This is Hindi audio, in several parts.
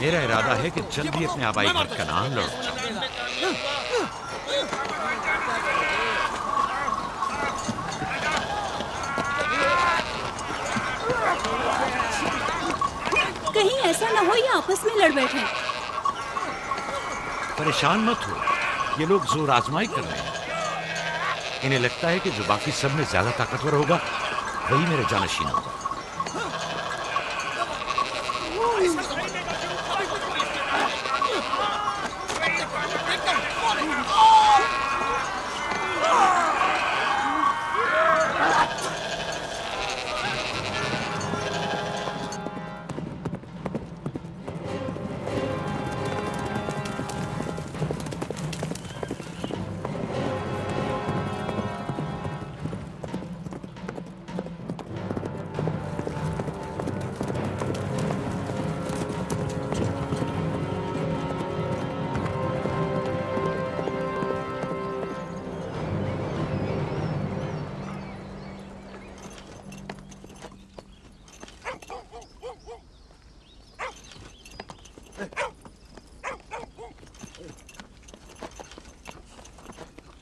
मेरा इरादा है कि जल्दी अपने आबाई घर कनान लौट जाऊं। कहीं ऐसा ना हो ये आपस में लड़ बैठे। परेशान मत हो, ये लोग जोर आजमाई कर रहे हैं। इन्हें लगता है कि जो बाकी सब में ज्यादा ताकतवर होगा वही मेरे जानशीन होगा।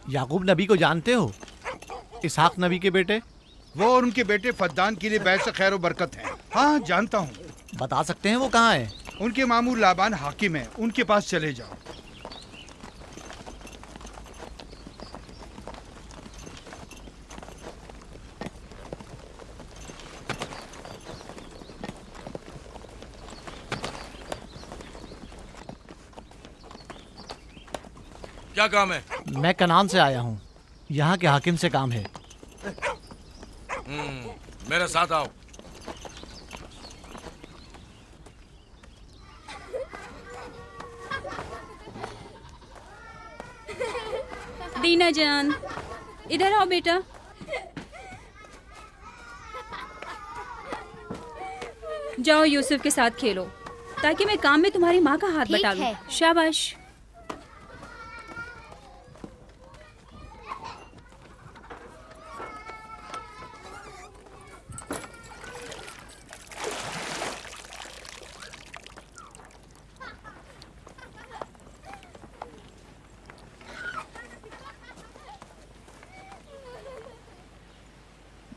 याकूब नबी को जानते हो? इसहाक नबी के बेटे। वो और उनके बेटे फद्दान के लिए बैत से खैर और बरकत है। हाँ जानता हूँ। बता सकते हैं वो कहाँ है? उनके मामू लाबान हाकिम है, उनके पास चले जाओ। क्या काम है? मैं कनान से आया हूँ, यहाँ के हाकिम से काम है। मेरे साथ आओ। दीना जान, इधर आओ बेटा। जाओ यूसुफ के साथ खेलो, ताकि मैं काम में तुम्हारी माँ का हाथ बटा लूं। शाबाश।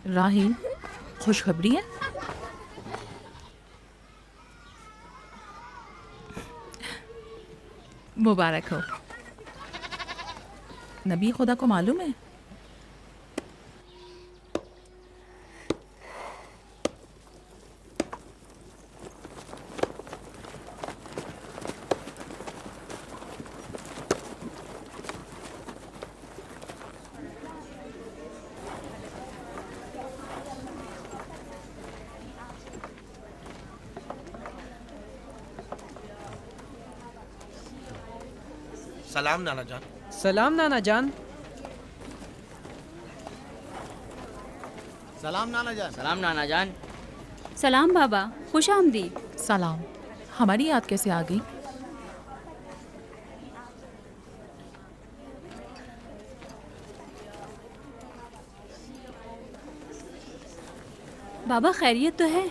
राहील, खुशखबरी है? मुबारक हो। नबी खुदा को मालूम है? सलाम नाना जान। सलाम नाना जान। सलाम नाना जान। सलाम नाना जान। सलाम बाबा, खुश आमदीद। सलाम। हमारी याद कैसे आ गई? बाबा खैरियत तो है?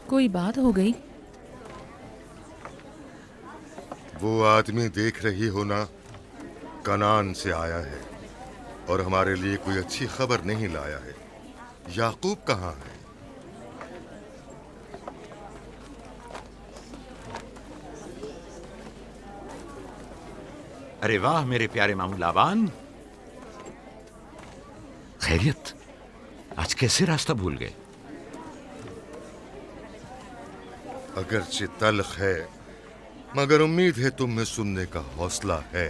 कोई बात हो गई? वो आदमी देख रही हो ना, कनान से आया है और हमारे लिए कोई अच्छी खबर नहीं लाया है। याकूब कहाँ है? अरे वाह मेरे प्यारे मामू लाबान, खैरियत? आज कैसे रास्ता भूल गए? अगरचे तल्ख है, मगर उम्मीद है तुम में सुनने का हौसला है।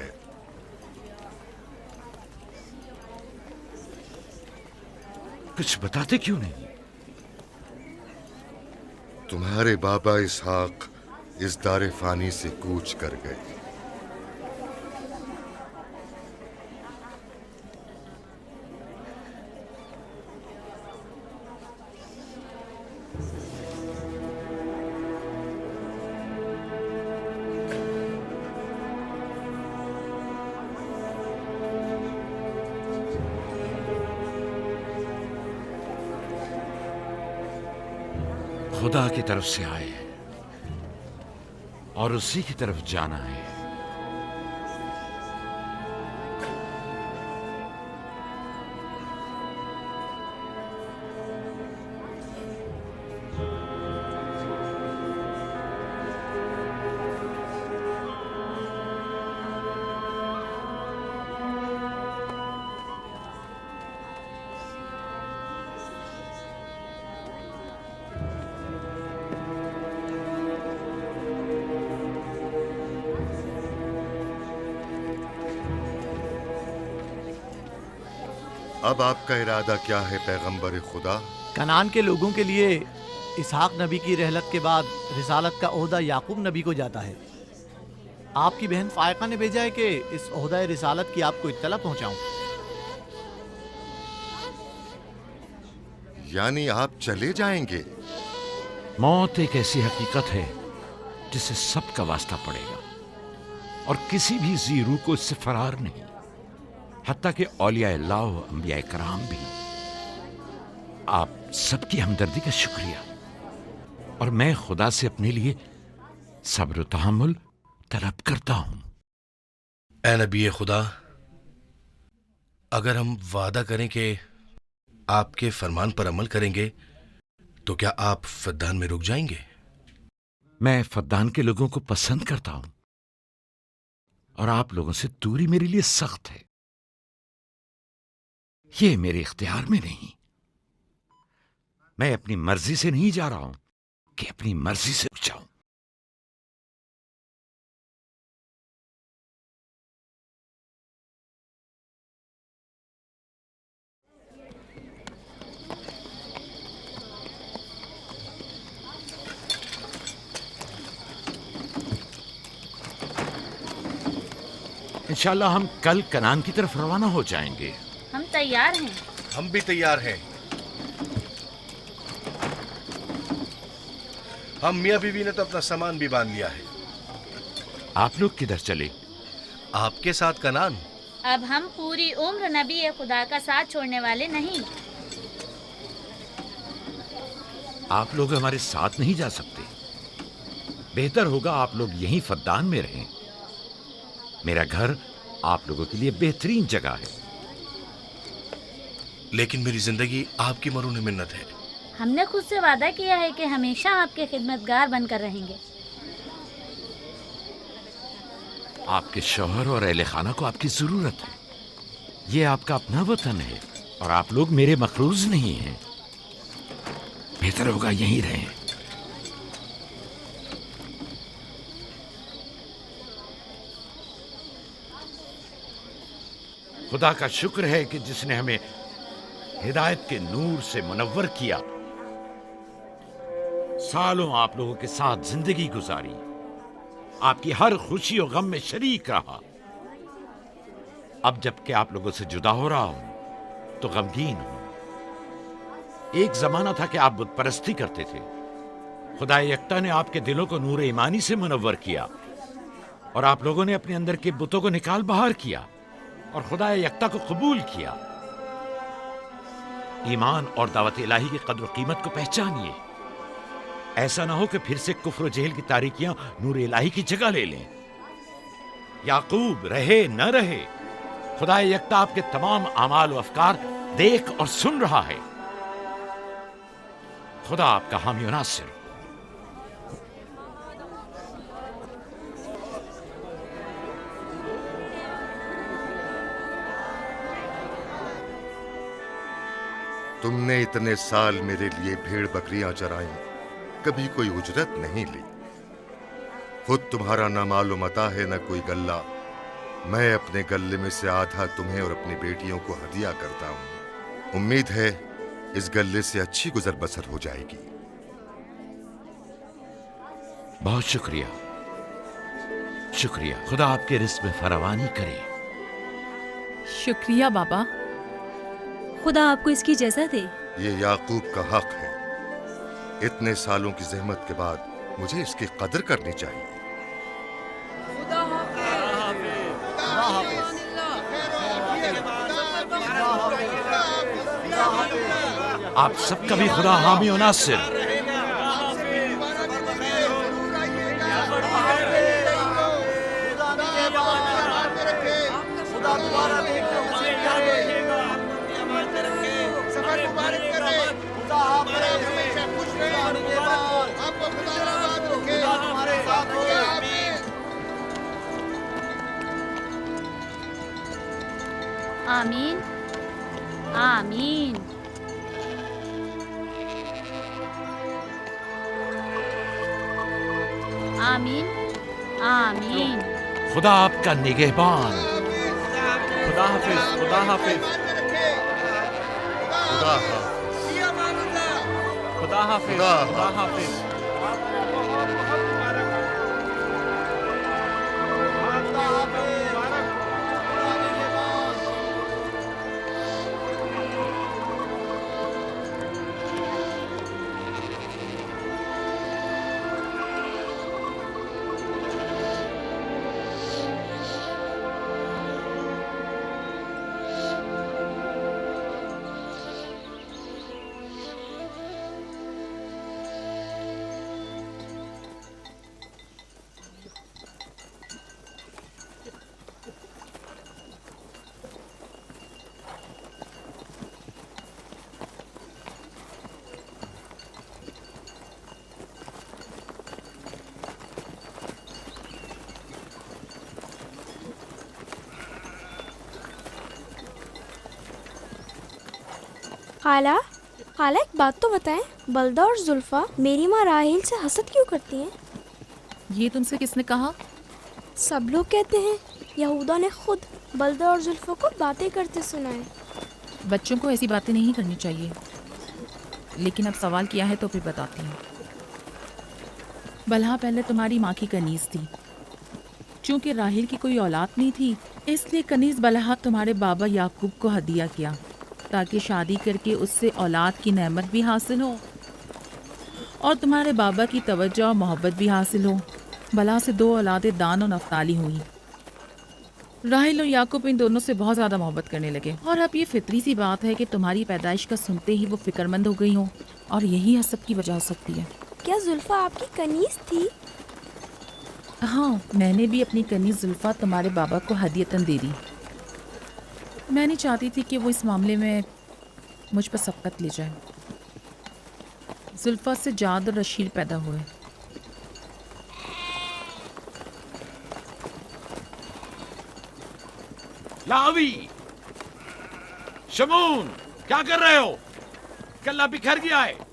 कुछ बताते क्यों नहीं? तुम्हारे बाबा इसहाक इस दारे फानी से कूच कर गए। खुदा की तरफ से आए। और उसी की तरफ जाना है। अब आपका इरादा क्या है पैगंबर खुदा? कनान के लोगों के लिए इसहाक नबी की रहलत के बाद रिसालत का ओहदा याकूब नबी को जाता है। आपकी बहन फायका ने भेजा है कि इस ओहदा रिसालत की आपको इत्तला पहुंचाऊं। यानी आप चले जाएंगे? मौत एक ऐसी हकीकत है जिसे सबका वास्ता पड़ेगा और किसी भी जी रूह को इससे फरार नहीं, हत्ता कि औलिया अल्लाह व अंबिया कराम भी। आप सबकी हमदर्दी का शुक्रिया, और मैं खुदा से अपने लिए सब्र तहम्मुल तलब करता हूं। ए नबी खुदा, अगर हम वादा करें कि आपके फरमान पर अमल करेंगे तो क्या आप फद्दान में रुक जाएंगे? मैं फद्दान के लोगों को पसंद करता हूं और आप लोगों से दूरी मेरे लिए सख्त है। ये मेरे इख्तियार में नहीं। मैं अपनी मर्जी से नहीं जा रहा हूं कि अपनी मर्जी से रुक जाऊं। इंशाल्लाह हम कल कनान की तरफ रवाना हो जाएंगे। हम तैयार हैं। हम भी तैयार हैं। हम मियाँ बीवी ने तो अपना सामान भी बांध लिया है। आप लोग किधर चले? आपके साथ कनान। अब हम पूरी उम्र नबी खुदा का साथ छोड़ने वाले नहीं। आप लोग हमारे साथ नहीं जा सकते। बेहतर होगा आप लोग यहीं फद्दान में रहें। मेरा घर आप लोगों के लिए बेहतरीन जगह है। लेकिन मेरी जिंदगी आपकी मरून मिन्नत है। हमने खुद से वादा किया है कि हमेशा आपके खिदमतगार बनकर रहेंगे। आपके शौहर और अहले खाना को आपकी जरूरत है। ये आपका अपना वतन है और आप लोग मेरे मखरूज नहीं हैं। बेहतर होगा यहीं रहें। खुदा का शुक्र है कि जिसने हमें हिदायत के नूर से मुनव्वर किया। सालों आप लोगों के साथ जिंदगी गुजारी, आपकी हर खुशी और गम में शरीक रहा। अब जबकि आप लोगों से जुदा हो रहा हूं तो गमगीन हूं। एक जमाना था कि आप बुत परस्ती करते थे। खुदा यक्ता ने आपके दिलों को नूर ईमानी से मुनव्वर किया और आप लोगों ने अपने अंदर के बुतों को निकाल बाहर किया और खुदा यक्ता को कबूल किया। ईमान और दावत इलाही की कद्र कीमत को पहचानिए। ऐसा ना हो कि फिर से कुफ्र और जेहल की तारीकियां नूर इलाही की जगह ले लें। याकूब रहे न रहे, खुदा यक्ता आपके तमाम आमाल और अफकार देख और सुन रहा है। खुदा आपका हामी और नासिर। तुमने इतने साल मेरे लिए भेड़ बकरियां चराई, कभी कोई उजरत नहीं ली। खुद तुम्हारा ना मालूम अता है, न कोई गल्ला। मैं अपने गल्ले में से आधा तुम्हें और अपनी बेटियों को हदिया करता हूं। उम्मीद है इस गल्ले से अच्छी गुजर बसर हो जाएगी। बहुत शुक्रिया, शुक्रिया। खुदा आपके रिस्क में फरावानी करे। शुक्रिया बाबा। खुदा आपको इसकी जज़ा दे। ये याकूब का हक है। इतने सालों की जहमत के बाद मुझे इसकी कदर करनी चाहिए। आप सबका भी खुदा हामी और नासिर। आमीन आमीन। आमीन आमीन। खुदा आपका निगहबान। खुदा हाफिज, खुदा हाफिज, खुदा हाफिज। खुदा हाफिज, खुदा खुदा हाफिज। खाला, खाला एक बात तो बताएं, बलदा और जुल्फा मेरी माँ राहेल से हसद क्यों करती हैं? ये तुमसे किसने कहा? सब लोग कहते हैं यहूदा ने खुद बलदा और जुल्फा को बातें करते सुना है। बच्चों को ऐसी बातें नहीं करनी चाहिए, लेकिन अब सवाल किया है तो फिर बताती हूँ। बलहा पहले तुम्हारी माँ की कनीज थी। चूंकि राहेल की कोई औलाद नहीं थी, इसलिए कनीज बलहा तुम्हारे बाबा याकूब को हदिया किया, ताकि शादी करके उससे औलाद की नेमत भी हासिल हो और तुम्हारे बाबा की तवज्जो और मोहब्बत भी हासिल हो। बलहा से 2 औलादें दान और नफ्ताली हुई। राहेल और याकूब इन दोनों से बहुत ज़्यादा मोहब्बत करने लगे, और अब ये फितरी सी बात है कि तुम्हारी पैदाइश का सुनते ही वो फिक्रमंद हो गई हो, और यही हसद की वजह हो सकती है। क्या जुल्फा आपकी कनीज थी? हाँ, मैंने भी अपनी कनीज जुल्फा तुम्हारे बाबा को हदियतन दे दी। मैं नहीं चाहती थी कि वो इस मामले में मुझ पर सबकत ले जाए। जुल्फा से जाद और रशील पैदा हुए। लावी, शमून, क्या कर रहे हो? कल्ला बिखर गया है।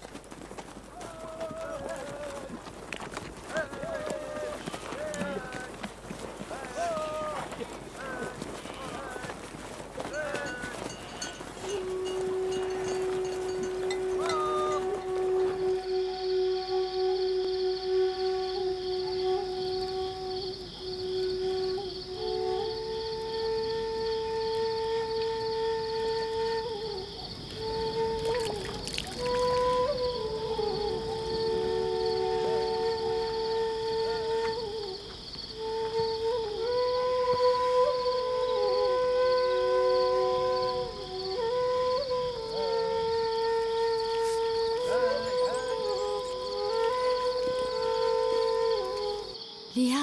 लिया,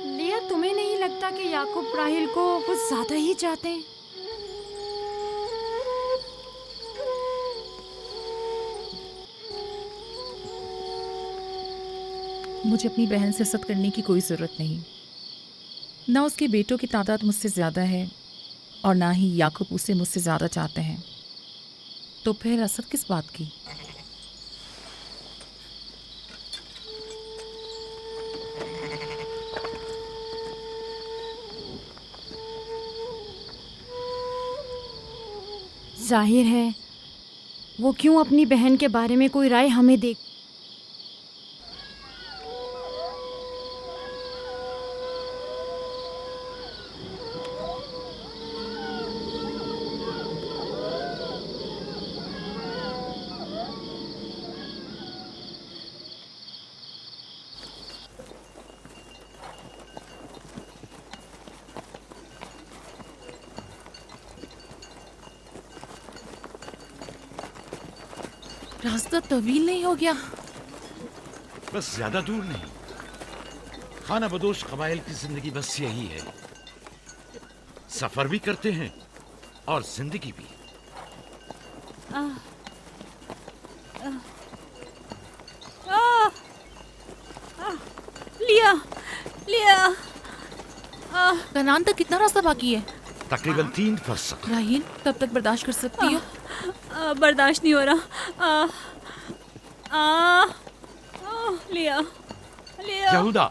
लिया, तुम्हें नहीं लगता कि याकूब राहेल को कुछ ज्यादा ही चाहते हैं? मुझे अपनी बहन से हसद करने की कोई ज़रूरत नहीं। ना उसके बेटों की तादाद मुझसे ज़्यादा है और ना ही याकूब उसे मुझसे ज़्यादा चाहते हैं, तो फिर हसद किस बात की? जाहिर है वो क्यों अपनी बहन के बारे में कोई राय हमें दे। रास्ता तवील नहीं हो गया? बस ज्यादा दूर नहीं। खाना बदोश कबाइल की जिंदगी बस यही है, सफर भी करते हैं और जिंदगी भी। लिया, लिया, कनान तक कितना रास्ता बाकी है? तकरीबन 3 फरसख। राहील, तब तक बर्दाश्त कर सकती हो? बर्दाश्त नहीं हो रहा। लिया लिया। यहूदा,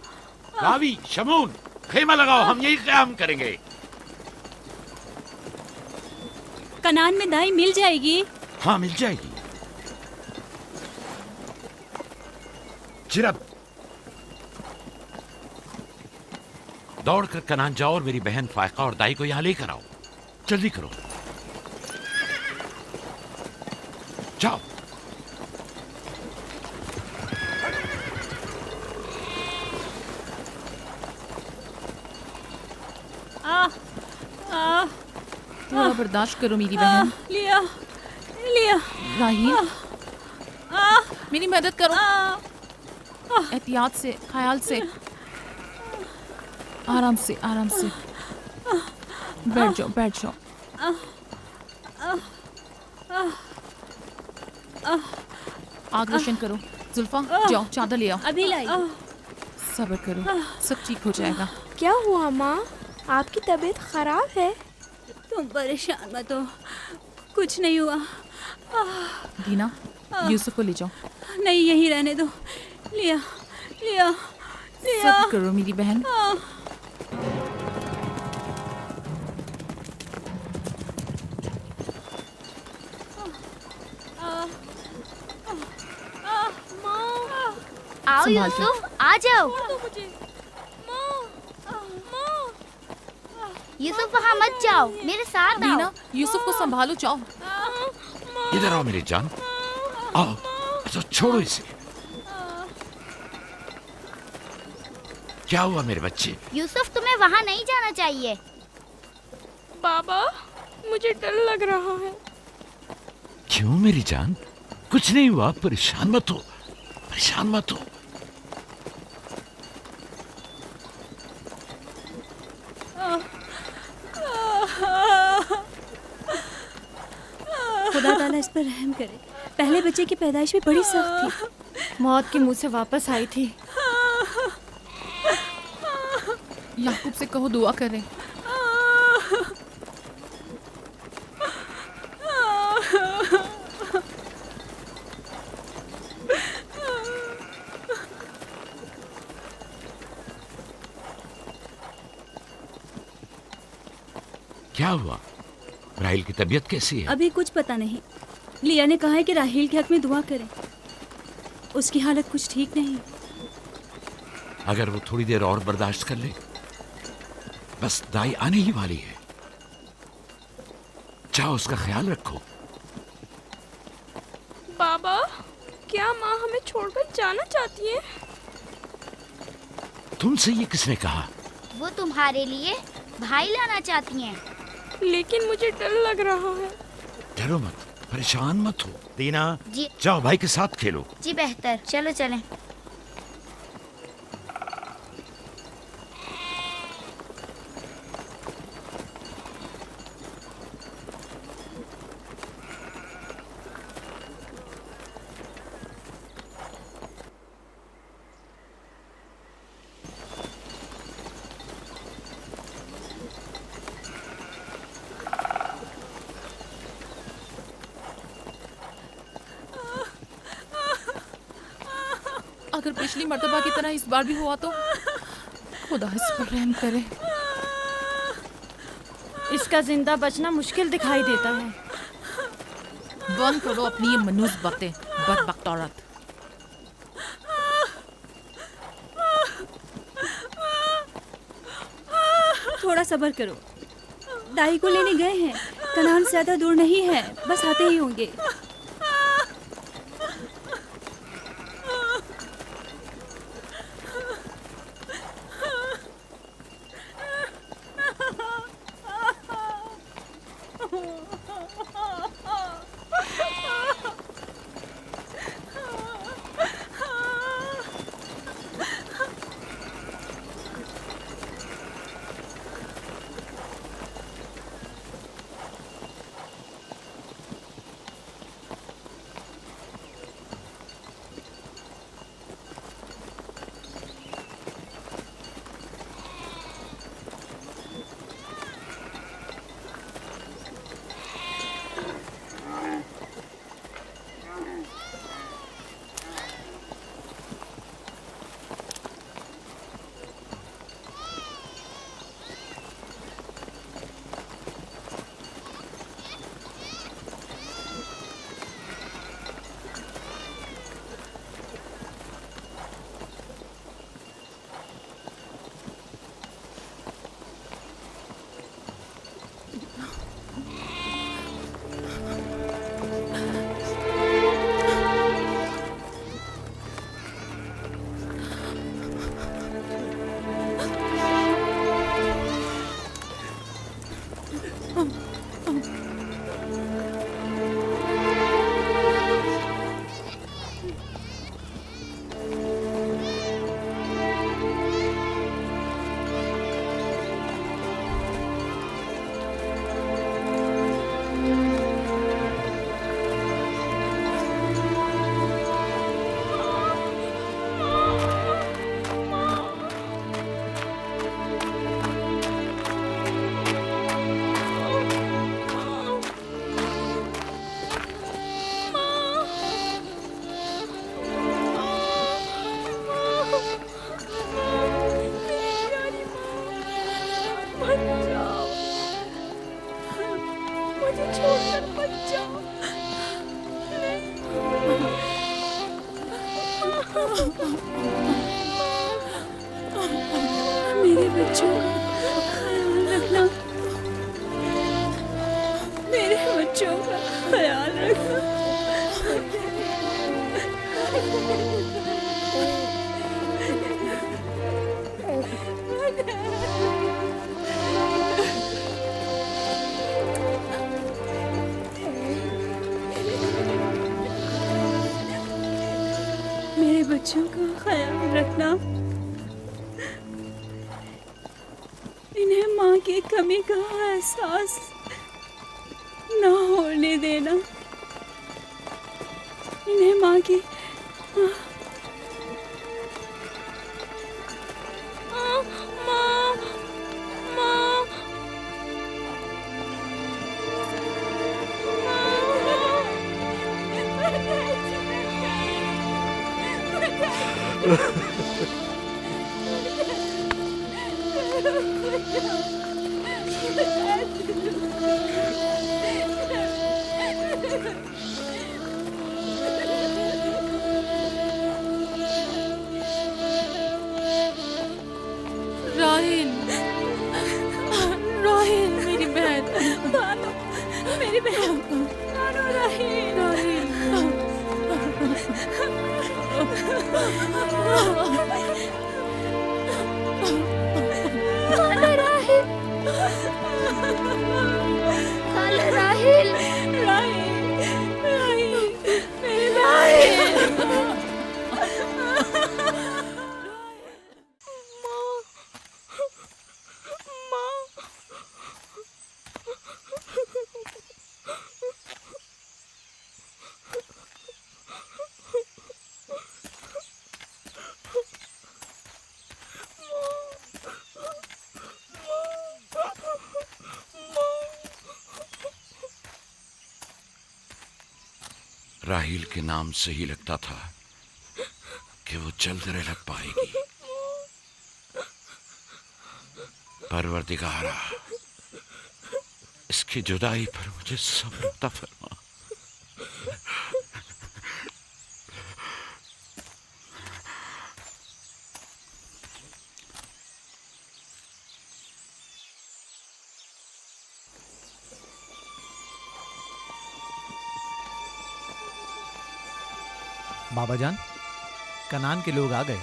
रावी, शमून, खेमा लगाओ, हम यही क़याम करेंगे। कनान में दाई मिल जाएगी? हाँ, मिल जाएगी। जिरब, दौड़कर कनान जाओ और मेरी बहन फायका और दाई को यहाँ लेकर आओ। जल्दी करो, जाओ। थोड़ा बर्दाश्त करो मेरी बहन। लिया लिया। राहील, मेरी मदद करो। एहतियात से, ख्याल से, आराम से, आराम से। बैठ जाओ, बैठ जाओ। आग रोशन करो। जुल्फा, जाओ चादर ले आओ। अभी लाई। सब्र करो, सब ठीक हो जाएगा। क्या हुआ माँ? आपकी तबीयत खराब है? तुम परेशान मत हो, कुछ नहीं हुआ। दीना, यूसुफ को ले जाओ। नहीं, यहीं रहने दो। लिया लिया लिया। सब्र करो मेरी बहन। आओ संभाल के। यूसुफ, आ जाओ। यूसुफ वहाँ मत जाओ, मेरे साथ आओ। दीना, यूसुफ को संभालो, जाओ। इधर आओ मेरी जान, आओ। अच्छा, छोड़ो इसे। क्या हुआ मेरे बच्चे? यूसुफ, तुम्हें वहाँ नहीं जाना चाहिए। बाबा, मुझे डर लग रहा है। क्यों मेरी जान? कुछ नहीं हुआ, परेशान मत हो, परेशान मत हो। खुदा ताला इस पर रहम करे। पहले बच्चे की पैदाइश भी बड़ी सख्त थी, मौत के मुंह से वापस आई थी। याकूब से कहो दुआ करें। क्या हुआ? राहिल की तबीयत कैसी है? अभी कुछ पता नहीं। लिया ने कहा है कि राहील के हक में दुआ करें। उसकी हालत कुछ ठीक नहीं। अगर वो थोड़ी देर और बर्दाश्त कर ले, बस दाई आने ही वाली है। जाओ, उसका ख्याल रखो। बाबा, क्या माँ हमें छोड़कर जाना चाहती है? तुमसे ये किसने कहा? वो तुम्हारे लिए भाई लाना चाहती हैं। लेकिन मुझे डर लग रहा है। डरो मत, परेशान मत हो। दीना, जी। जाओ भाई के साथ खेलो। जी बेहतर, चलो चलें। अगर पिछली मर्तबा की तरह इस बार भी हुआ तो खुदा इस पर रहम करे। इसका जिंदा बचना मुश्किल दिखाई देता है। बंद करो अपनी ये मनूस बातें, बदबख्त औरत। थोड़ा सब्र करो, दाई को लेने गए हैं। कनान ज्यादा दूर नहीं है, बस आते ही होंगे। मेरे बच्चों का ख्याल रखना, मेरे बच्चों का ख्याल रखना। मेरे बच्चों का ख्याल रखना, इन्हें माँ की कमी का एहसास ना होने देना, इन्हें माँ की राहिल, राहिल मेरी बहन, बानो, मेरी बहन, बानो, राहिल, खाला राहिल, मेरे राहिल। राहील के नाम से ही लगता था कि वो जल्द लग पाएगी। परवरदिगारा, इसकी जुदाई पर मुझे सब्र अता फरमा। बाबा जान, कनान के लोग आ गए।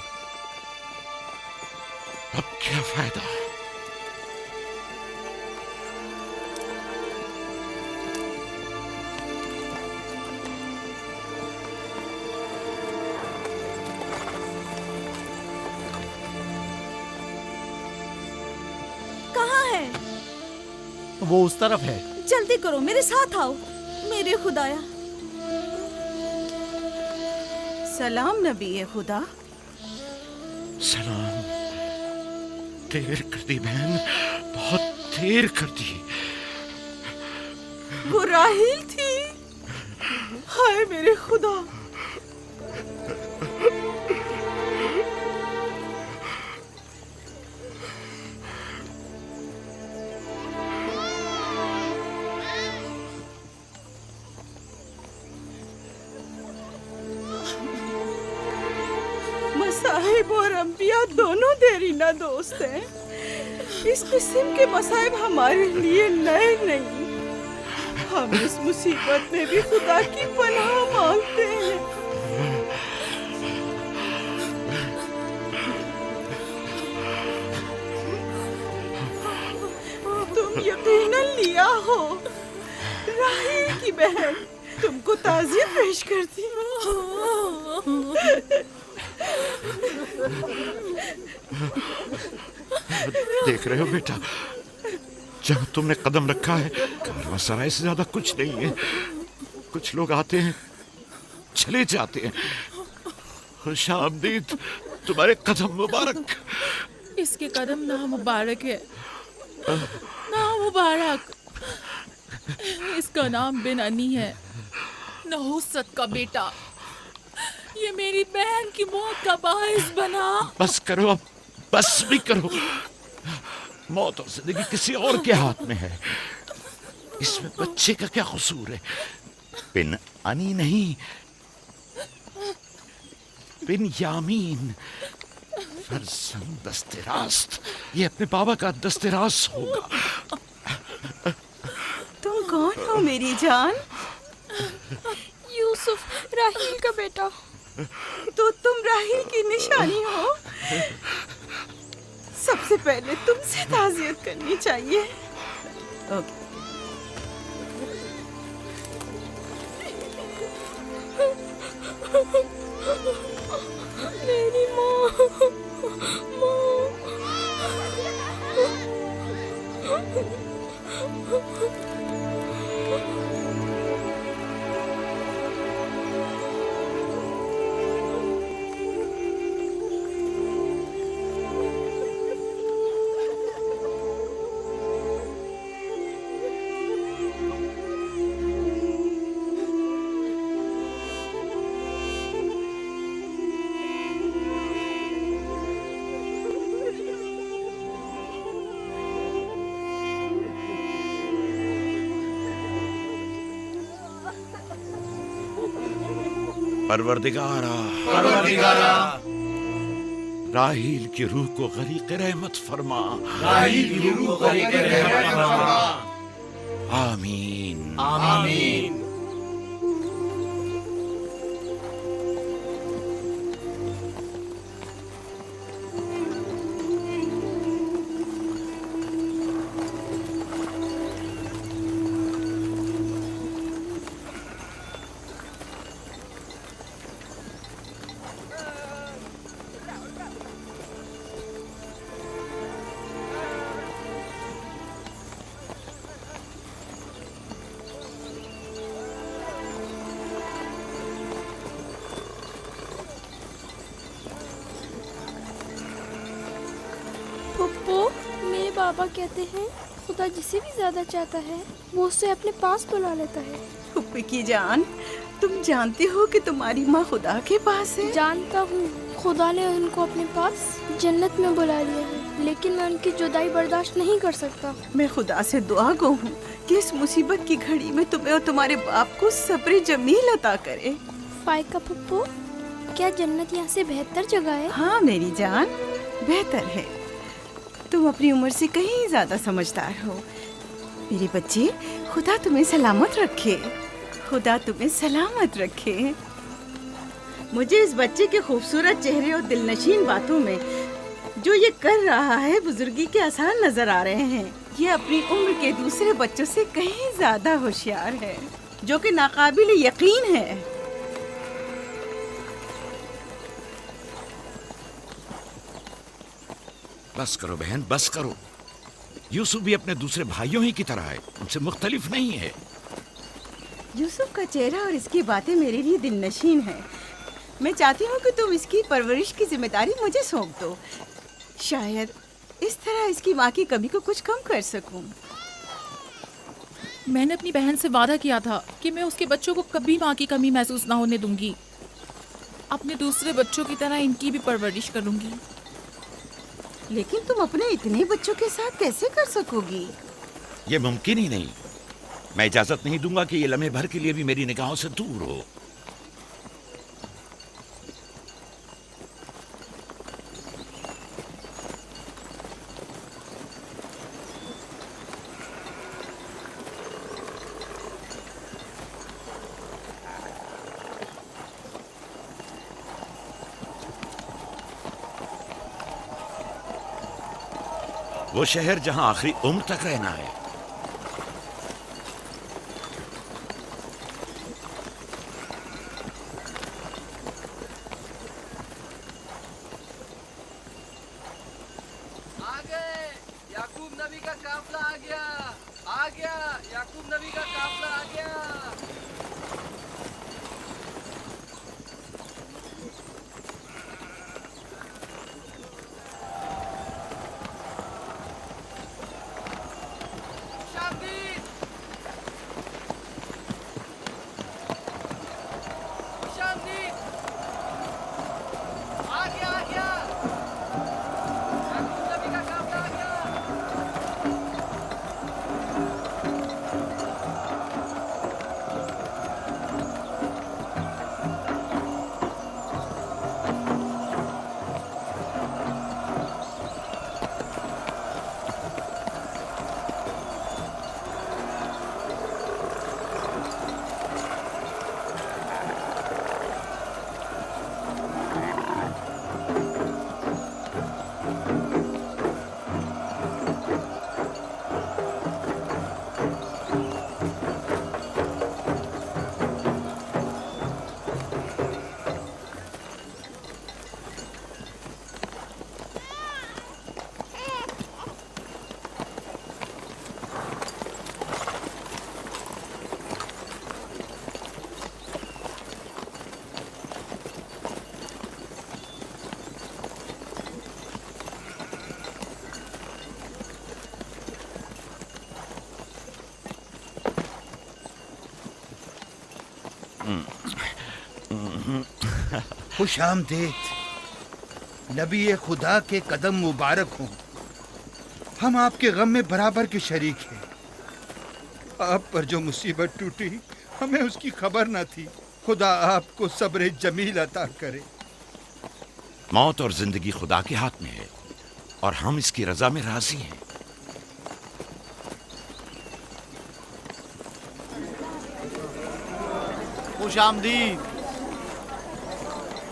अब क्या फायदा? कहाँ है? वो उस तरफ है। जल्दी करो, मेरे साथ आओ। मेरे खुदाया। सलाम नबी खुदा। सलाम। देर कर दी बहन, बहुत देर कर दी। वो राहिल थी। हाय मेरे खुदा। मसाहिब और अंबिया दोनों देरीना दोस्त हैं। इस किस्म के मसाइब हमारे लिए नए नहीं। हम इस मुसीबत में भी खुदा की पनाह मांगते हैं। तुम यकीनन लिया हो। राहिल की बहन तुमको ताज़ियत पेश करती। देख रहे हो बेटा, जहाँ तुमने कदम रखा है कारवांसराय से ज्यादा कुछ नहीं है। कुछ लोग आते हैं, चले जाते हैं। खुशामदीद तुम्हारे कदम मुबारक। इसके कदम ना मुबारक है, ना मुबारक। इसका नाम बिन अनी है, नहुसत का बेटा। ये मेरी बहन की मौत का बाइस बना। बस करो अब, बस भी करो। मौत और जिंदगी किसी और के हाथ में है। इसमें बच्चे का क्या कसूर है? बिन अनी नहीं, बिन्यामीन, फरजंद दस्तरास्त, ये अपने बाबा का दस्तरास होगा। तुम कौन हो मेरी जान? यूसुफ, राहील का बेटा। तो तुम राहील की निशानी हो। सबसे पहले तुमसे ताज़ियत करनी चाहिए। ओके। मेरी माँ। परवरदिगारा, राहील की रूह को गरीक़ रहमत फरमा। आमीन आमीन। मेरे बाबा कहते हैं खुदा जिसे भी ज्यादा चाहता है वो उसे अपने पास बुला लेता है। फुप्पी की जान, तुम जानती हो कि तुम्हारी माँ खुदा के पास है? जानता हूँ, खुदा ने उनको अपने पास जन्नत में बुला लिया है, लेकिन मैं उनकी जुदाई बर्दाश्त नहीं कर सकता। मैं खुदा से दुआ गो हूँ कि इस मुसीबत की घड़ी में तुम्हें और तुम्हारे बाप को सब्र जमील अता करे। फायका पप्पू, क्या जन्नत यहाँ से बेहतर जगह है? हाँ मेरी जान, बेहतर है। तुम अपनी उम्र से कहीं ज्यादा समझदार हो। मेरे बच्चे, खुदा तुम्हें सलामत रखे। खुदा तुम्हें सलामत रखे। मुझे इस बच्चे के खूबसूरत चेहरे और दिलनशीन बातों में जो ये कर रहा है बुजुर्गी के आसार नजर आ रहे हैं। ये अपनी उम्र के दूसरे बच्चों से कहीं ज्यादा होशियार है, जो कि नाकाबिल यकीन है। बस करो बहन, बस करो। यूसुफ भी अपने दूसरे भाइयों ही की तरह है, उनसे मुख्तलिफ नहीं है। यूसुफ का चेहरा और इसकी बातें मेरे लिए दिलनशीन है। मैं चाहती हूँ कि तुम इसकी परवरिश की जिम्मेदारी मुझे सौंप दो। शायद इस तरह इसकी माँ की कमी को कुछ कम कर सकूं। मैंने अपनी बहन से वादा किया था कि मैं उसके बच्चों को कभी माँ की कमी महसूस ना होने दूंगी। अपने दूसरे बच्चों की तरह इनकी भी परवरिश करूंगी। लेकिन तुम अपने इतने बच्चों के साथ कैसे कर सकोगी? ये मुमकिन ही नहीं। मैं इजाजत नहीं दूंगा कि ये लम्हे भर के लिए भी मेरी निगाहों से दूर हो। वो शहर जहां आखिरी उम्र तक रहना है। आ गए, याकूब नबी का काफला आ गया, आ गया, याकूब नबी का काफला आ गया। खुश आमदीद। नबी खुदा के कदम मुबारक हों। हम आपके गम में बराबर के शरीक हैं। आप पर जो मुसीबत टूटी हमें उसकी खबर न थी। खुदा आपको सब्र जमील अता करे। मौत और जिंदगी खुदा के हाथ में है और हम इसकी रजा में राजी हैं। खुश आमदीद।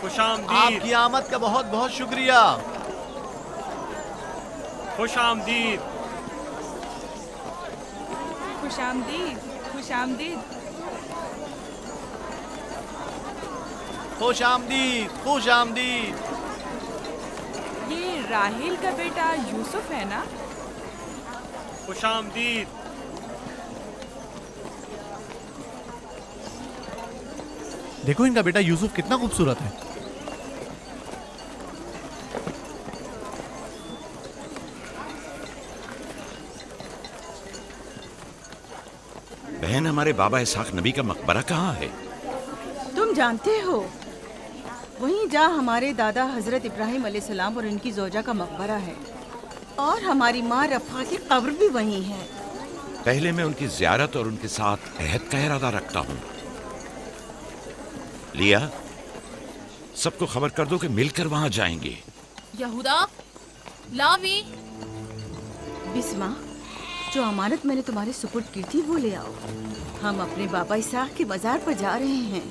खुश आमदीद। आपकी आमद का बहुत बहुत शुक्रिया। खुश आमदीद। खुश आमदीद। खुश आमदीद। खुश आमदीद। खुश आमदीद। ये राहिल का बेटा यूसुफ है ना? खुश आमदीद। देखो इनका बेटा यूसुफ कितना खूबसूरत है। बहन, हमारे बाबा इसहाक नबी का मकबरा कहाँ है? तुम जानते हो, वहीं जहाँ हमारे दादा हजरत इब्राहिम अलैहिस्सलाम और इनकी जोजा का मकबरा है, और हमारी माँ रफ़ा की कब्र भी वहीं है। पहले मैं उनकी ज़ियारत और उनके साथ अहद का इरादा रखता हूँ। लिया, सबको खबर कर दो कि मिलकर वहाँ जाएंगे। यहूदा, लावी। बिस्मा, जो अमानत मैंने तुम्हारे सुपुर्द की थी वो ले आओ। हम अपने बाबा इसहाक के मज़ार पर जा रहे हैं।